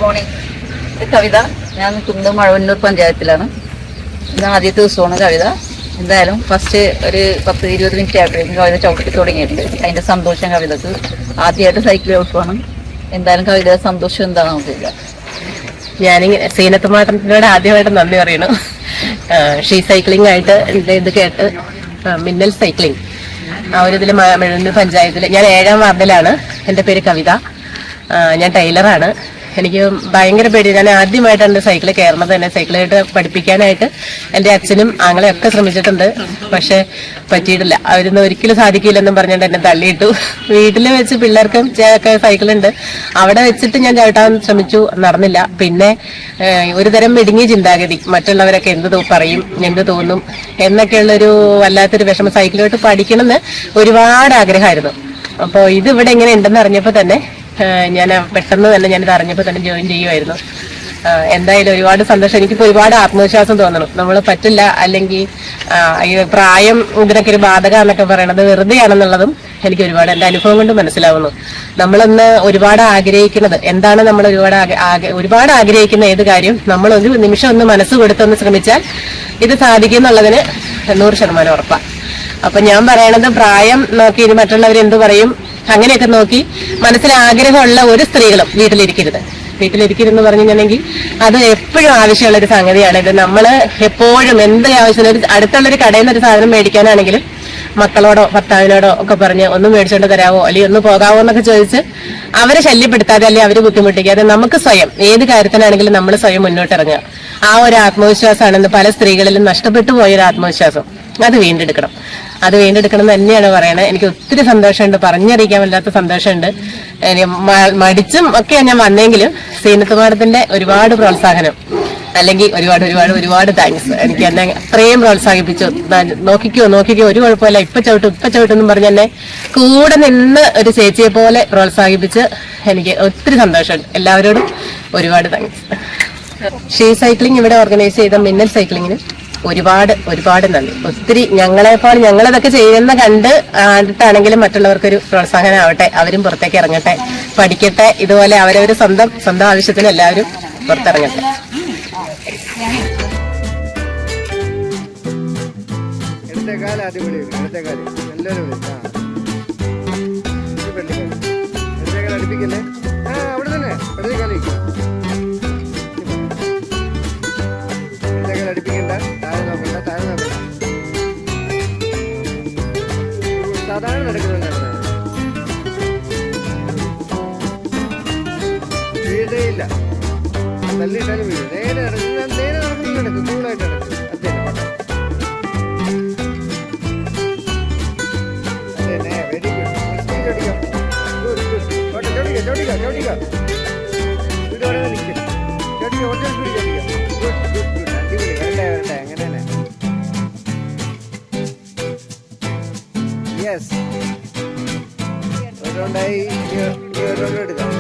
Morning. കവിത. ഞാൻ കുന്നം മഴവന്നൂർ പഞ്ചായത്തിലാണ്. ഇന്ന് ആദ്യത്തെ ദിവസമാണ് കവിത. എന്തായാലും ഫസ്റ്റ് ഒരു 10-20 മിനിറ്റ് ആയിട്ട് കവിത ചവിട്ടി തുടങ്ങിയിട്ടുണ്ട്. അതിന്റെ സന്തോഷം കവിതക്ക്. ആദ്യമായിട്ട് സൈക്കിൾ ചവിട്ടുവാണ്. എന്തായാലും കവിതയുടെ സന്തോഷം എന്താണെന്ന് നമുക്കില്ല. ഞാനിങ്ങനെ സീനത്ത് മാറ്റത്തിനോട് ആദ്യമായിട്ട് നന്ദി പറയണം. ഷീ സൈക്ലിംഗ് ആയിട്ട് ഇത് കേട്ട് മിന്നൽ സൈക്ലിംഗ് ആ ഒരു ഇതിൽ മഴവന്നൂർ പഞ്ചായത്തിൽ ഞാൻ 7ാം വാർഡിലാണ്. എൻ്റെ പേര് കവിത. ഞാൻ ടൈലറാണ്. എനിക്ക് ഭയങ്കര പേടി. ഞാൻ ആദ്യമായിട്ടാണ് സൈക്കിൾ കയറുന്നത് തന്നെ. സൈക്കിളായിട്ട് പഠിപ്പിക്കാനായിട്ട് എൻ്റെ അച്ഛനും ആങ്ങളെയൊക്കെ ശ്രമിച്ചിട്ടുണ്ട്. പക്ഷെ പറ്റിയിട്ടില്ല. അവരൊന്നും ഒരിക്കലും സാധിക്കില്ലെന്നും പറഞ്ഞുകൊണ്ട് എന്നെ തള്ളിയിട്ടു. വീട്ടിൽ വെച്ച് പിള്ളേർക്കും സൈക്കിളുണ്ട്. അവിടെ വെച്ചിട്ട് ഞാൻ ചവിട്ടാൻ ശ്രമിച്ചു, നടന്നില്ല. പിന്നെ ഒരു തരം ഇടുങ്ങിയ ചിന്താഗതി, മറ്റുള്ളവരൊക്കെ എന്ത് പറയും, എന്ത് തോന്നും എന്നൊക്കെയുള്ളൊരു വല്ലാത്തൊരു വിഷമം. സൈക്കിളോട്ട് പഠിക്കണമെന്ന് ഒരുപാട് ആഗ്രഹമായിരുന്നു. അപ്പോൾ ഇതിവിടെ ഇങ്ങനെ ഉണ്ടെന്ന് അറിഞ്ഞപ്പോൾ തന്നെ ഞാൻ പെട്ടെന്ന് തന്നെ ഞാനിത് അറിഞ്ഞപ്പോൾ തന്നെ ജോയിൻ ചെയ്യുമായിരുന്നു. എന്തായാലും ഒരുപാട് സന്തോഷം. എനിക്കിപ്പോൾ ഒരുപാട് ആത്മവിശ്വാസം തോന്നണം. നമ്മൾ പറ്റില്ല, അല്ലെങ്കിൽ ഈ പ്രായം ഇതിനൊക്കെ ഒരു ബാധക എന്നൊക്കെ പറയണത് വെറുതെയാണെന്നുള്ളതും എനിക്ക് ഒരുപാട് എൻ്റെ അനുഭവം കൊണ്ട് മനസ്സിലാവുന്നു. നമ്മളൊന്ന് ഒരുപാട് ആഗ്രഹിക്കുന്നത് എന്താണ്, നമ്മൾ ഒരുപാട് ആഗ്രഹിക്കുന്ന ഏത് കാര്യം നമ്മൾ ഒരു നിമിഷം ഒന്ന് മനസ്സ് കൊടുത്തൊന്ന് ശ്രമിച്ചാൽ ഇത് സാധിക്കും എന്നുള്ളതിന് 100% ഉറപ്പാണ്. അപ്പൊ ഞാൻ പറയണത് പ്രായം നോക്കി ഇനി മറ്റുള്ളവർ എന്ത് പറയും അങ്ങനെയൊക്കെ നോക്കി മനസ്സിൽ ആഗ്രഹമുള്ള ഒരു സ്ത്രീകളും വീട്ടിലിരിക്കരുതെന്ന് പറഞ്ഞിട്ടുണ്ടെങ്കിൽ അത് എപ്പോഴും ആവശ്യമുള്ള ഒരു സംഗതിയാണ്. ഇത് നമ്മള് എപ്പോഴും എന്ത് ആവശ്യം, ഒരു അടുത്തുള്ളൊരു കടയിൽ നിന്ന് ഒരു സാധനം മേടിക്കാനാണെങ്കിലും മക്കളോടോ ഭർത്താവിനോടോ ഒക്കെ പറഞ്ഞ് ഒന്ന് മേടിച്ചോണ്ട് തരാവോ അല്ലെങ്കിൽ ഒന്ന് പോകാവോ എന്നൊക്കെ ചോദിച്ച് അവരെ ശല്യപ്പെടുത്താതെ അല്ലെങ്കിൽ അവരെ ബുദ്ധിമുട്ടിക്കാതെ നമുക്ക് സ്വയം ഏത് കാര്യത്തിനാണെങ്കിലും നമ്മൾ സ്വയം മുന്നോട്ടിറങ്ങുക. ആ ഒരു ആത്മവിശ്വാസമാണ് പല സ്ത്രീകളിലും നഷ്ടപ്പെട്ടു പോയൊരു ആത്മവിശ്വാസം. അത് വീണ്ടെടുക്കണം എന്ന് തന്നെയാണ് പറയണത്. എനിക്ക് ഒത്തിരി സന്തോഷമുണ്ട്, പറഞ്ഞറിയിക്കാൻ വല്ലാത്ത സന്തോഷമുണ്ട്. മടിച്ചും ഒക്കെ ഞാൻ വന്നെങ്കിലും സീനത്ത് മാഡത്തിന്റെ ഒരുപാട് പ്രോത്സാഹനം, അല്ലെങ്കിൽ ഒരുപാട് താങ്ക്സ്. എനിക്ക് എന്നെ അത്രയും പ്രോത്സാഹിപ്പിച്ചു. നോക്കിക്കോ ഒരു കുഴപ്പമില്ല, ഇപ്പൊ ചവിട്ടെന്നും പറഞ്ഞ് എന്നെ കൂടെ നിന്ന് ഒരു ചേച്ചിയെ പോലെ പ്രോത്സാഹിപ്പിച്ച് എനിക്ക് ഒത്തിരി സന്തോഷമുണ്ട്. എല്ലാവരോടും ഒരുപാട് താങ്ക്സ്. ഷീ സൈക്ലിംഗ് ഇവിടെ ഓർഗനൈസ് ചെയ്ത മിന്നൽ സൈക്ലിങ്ങിന് ഒരുപാട് നന്ദി. ഒത്തിരി ഞങ്ങളിതൊക്കെ ചെയ്യുന്ന കണ്ടിട്ടാണെങ്കിലും മറ്റുള്ളവർക്കൊരു പ്രോത്സാഹനം ആവട്ടെ. അവരും പുറത്തേക്ക് ഇറങ്ങട്ടെ, പഠിക്കട്ടെ. ഇതുപോലെ അവരവര് സ്വന്തം ആവശ്യത്തിന് എല്ലാവരും പുറത്തിറങ്ങട്ടെ. സാധാരണ നടക്കുന്നത് വീഴയില്ല, തല്ലിയിട്ടാലും വീഴും. നേരെ നടക്കും, കൂളായിട്ട് നടക്കും. അതന്നെ വെരി ഗുഡ്. ചോടിക്ക വീട് നിൽക്കും. ഒറ്റ സ്പീഡ് ചോദിക്കാം. ഗുഡ്. അടിപൊളി. വരട്ടെ അങ്ങനെ തന്നെ. യെസ്, ഒരു റൗണ്ടായി. എടുക്കാം.